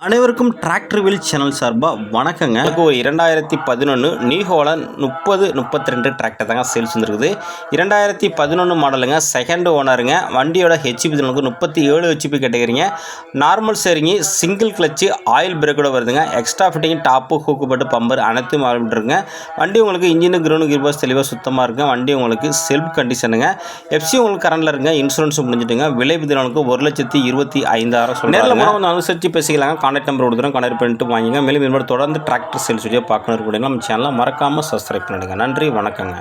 அனைவருக்கும் tractor wheel channel சார்பாக வணக்கங்க. ஒரு 2011 நியூ ஹாலண்ட் 32 டிராக்டர் தாங்க சேல்ஸ் வந்துருக்குது. 2011 மாடலுங்க, செகண்ட் ஓனருங்க. வண்டியோட ஹெச்பி நமக்கு 37 ஹெச்பி கேட்டகரிங்க. நார்மல் சேரிங்க, சிங்கிள் கிளச்சு, ஆயில் பிரேக்கோட வருதுங்க. எக்ஸ்ட்ரா ஃபிட்டிங், டாப்பு, ஹூக்கு பட்டு, பம்பர் அனைத்தும் இருக்குங்க. வண்டி உங்களுக்கு இன்ஜின் கிரவுண்ட் கியர்பாக்ஸ் தெளிவாக சுத்தமாக இருக்குங்க. வண்டி உங்களுக்கு செல்ஃப் கண்டிஷனுங்க. எஃப்சி உங்களுக்கு கரண்டில் இருக்குங்க. இன்சூரன்ஸும் முடிஞ்சிட்டுங்க. விலை விதிகளுக்கு 1,25,6,000 சொல்லுங்கள். நேரில் போனால் கொஞ்சம் அனுசரித்து பேசிக்கலாங்க. கான்டாக்ட் நம்பர் கொடுத்துறோம், கான்டாக்ட் பண்ணிட்டு வாங்கிங்க. மேலும் தொடர்ந்து டிராக்டர் சேல்ஸ் வீடியோ பார்க்கணும். நம்ம சேனலை மறக்காமல் சப்ஸ்கிரைப் பண்ணிடுங்க. நன்றி, வணக்கங்க.